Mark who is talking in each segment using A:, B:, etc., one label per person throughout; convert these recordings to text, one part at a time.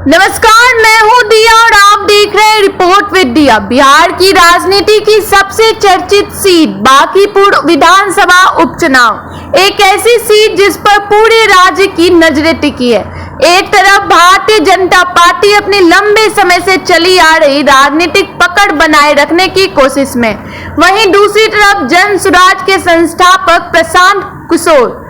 A: नमस्कार, मैं हूं दिया और आप देख रहे हैं रिपोर्ट विद दिया। बिहार की राजनीति की सबसे चर्चित सीट बांकीपुर विधानसभा उपचुनाव, एक ऐसी सीट जिस पर पूरे राज्य की नजरें टिकी है। एक तरफ भारतीय जनता पार्टी अपनी लंबे समय से चली आ रही राजनीतिक पकड़ बनाए रखने की कोशिश में, वहीं दूसरी तरफ जन स्वराज के संस्थापक प्रशांत किशोर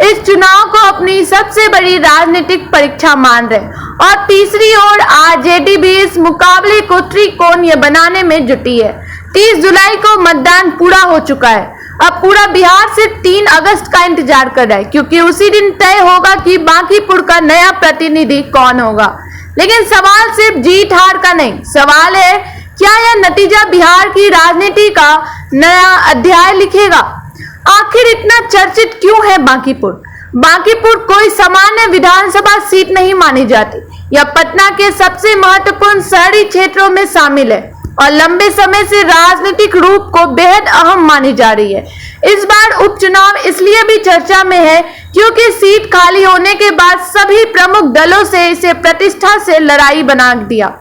A: इस चुनाव को अपनी सबसे बड़ी राजनीतिक परीक्षा मान रहे, और तीसरी ओर आरजेडी भी इस मुकाबले को त्रिकोणीय बनाने में जुटी है। 30 जुलाई को मतदान पूरा हो चुका है। अब पूरा बिहार सिर्फ 3 अगस्त का इंतजार कर रहा है, क्योंकि उसी दिन तय होगा कि बांकीपुर का नया प्रतिनिधि कौन होगा। लेकिन सवाल सिर्फ जीत हार का नहीं, सवाल है क्या यह नतीजा बिहार की राजनीति का नया अध्याय लिखेगा। आखिर इतना चर्चित क्यों है बांकीपुर? बांकीपुर कोई सामान्य विधानसभा सीट नहीं मानी जाती। यह पटना के सबसे महत्वपूर्ण शहरी क्षेत्रों में शामिल है और लंबे समय से राजनीतिक रूप को बेहद अहम मानी जा रही है। इस बार उपचुनाव इसलिए भी चर्चा में है क्योंकि सीट खाली होने के बाद सभी प्रमुख दलों से इसे प्रतिष्ठा से लड़ाई बना दिया।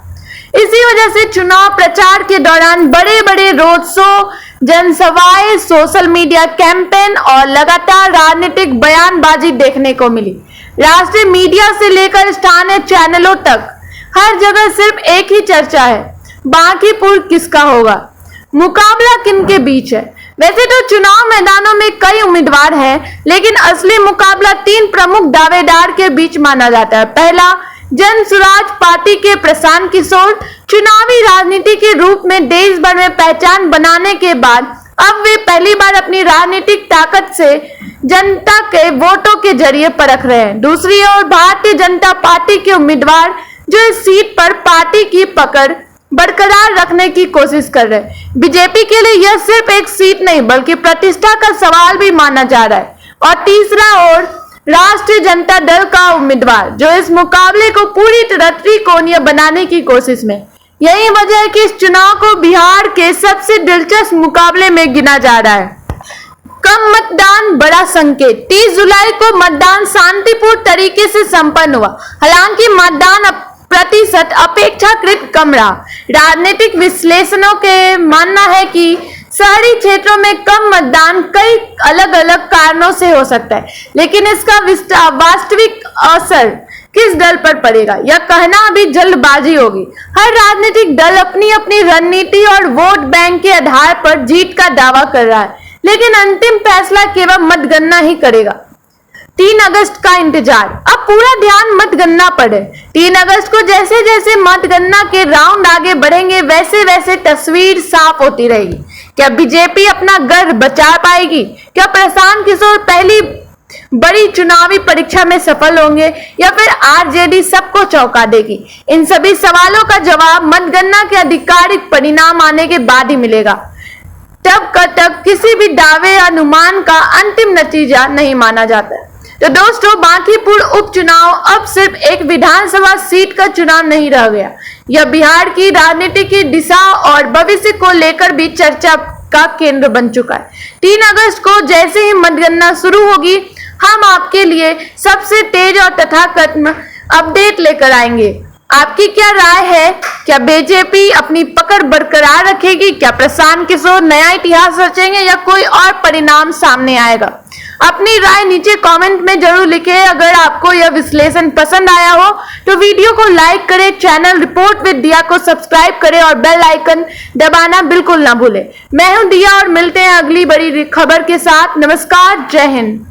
A: इसी वजह से चुनाव प्रचार के दौरान बड़े बड़े रोड शो, जनसभाएं, सोशल मीडिया कैंपेन और लगातार राजनीतिक बयानबाजी देखने को मिली। राष्ट्रीय मीडिया से लेकर स्थानीय चैनलों तक हर जगह सिर्फ एक ही चर्चा है, बांकीपुर किसका होगा, मुकाबला किन के बीच है। वैसे तो चुनाव मैदानों में कई उम्मीदवार हैं, लेकिन असली मुकाबला 3 प्रमुख दावेदार के बीच माना जाता है। पहला, जन स्वराज पार्टी के प्रशांत किशोर चुनावी राजनीति के रूप में देश भर में पहचान बनाने के बाद अब वे पहली बार अपनी राजनीतिक ताकत से जनता के वोटों के जरिए परख रहे हैं। दूसरी ओर भारतीय जनता पार्टी के उम्मीदवार जो इस सीट पर पार्टी की पकड़ बरकरार रखने की कोशिश कर रहे हैं। बीजेपी के लिए यह सिर्फ एक सीट नहीं बल्कि प्रतिष्ठा का सवाल भी माना जा रहा है। और तीसरा ओर राष्ट्रीय जनता दल का उम्मीदवार जो इस मुकाबले को पूरी तरह त्रिकोणीय बनाने की कोशिश में। यही वजह है कि इस चुनाव को बिहार के सबसे दिलचस्प मुकाबले में गिना जा रहा है। कम मतदान बड़ा संकेत। 30 जुलाई को मतदान शांतिपूर्ण तरीके से संपन्न हुआ, हालांकि मतदान प्रतिशत अपेक्षाकृत कम रहा। राजनीतिक विश्लेषकों के मानना है कि शहरी क्षेत्रों में कम मतदान कई अलग अलग कारणों से हो सकता है, लेकिन इसका वास्तविक असर किस दल पर पड़ेगा यह कहना अभी जल्दबाजी होगी। हर राजनीतिक दल अपनी अपनी रणनीति और वोट बैंक के आधार पर जीत का दावा कर रहा है, लेकिन अंतिम फैसला केवल मतगणना ही करेगा। 3 अगस्त का इंतजार। अब पूरा ध्यान मतगणना पर है। 3 अगस्त को जैसे जैसे मतगणना के राउंड आगे बढ़ेंगे वैसे वैसे तस्वीर साफ होती रहेगी। क्या बीजेपी अपना गढ़ बचा पाएगी? क्या प्रशांत किशोर पहली बड़ी चुनावी परीक्षा में सफल होंगे या फिर आरजेडी सबको चौंका देगी? इन सभी सवालों का जवाब मतगणना के आधिकारिक परिणाम आने के बाद ही मिलेगा। तब किसी भी दावे अनुमान का अंतिम नतीजा नहीं माना जाता। तो दोस्तों, बांकीपुर उपचुनाव अब सिर्फ एक विधानसभा सीट का चुनाव नहीं रह गया, यह बिहार की राजनीति की दिशा और भविष्य को लेकर भी चर्चा का केंद्र बन चुका है। 3 अगस्त को जैसे ही मतगणना शुरू होगी, हम आपके लिए सबसे तेज और तथाकथित अपडेट लेकर आएंगे। आपकी क्या राय है? क्या बीजेपी अपनी पकड़ बरकरार रखेगी? क्या प्रशांत किशोर नया इतिहास रचेंगे या कोई और परिणाम सामने आएगा? अपनी राय नीचे कमेंट में जरूर लिखें। अगर आपको यह विश्लेषण पसंद आया हो तो वीडियो को लाइक करें, चैनल रिपोर्ट विद दिया को सब्सक्राइब करें और बेल आइकन दबाना बिल्कुल ना भूलें। मैं हूं दिया और मिलते हैं अगली बड़ी खबर के साथ। नमस्कार, जय हिंद।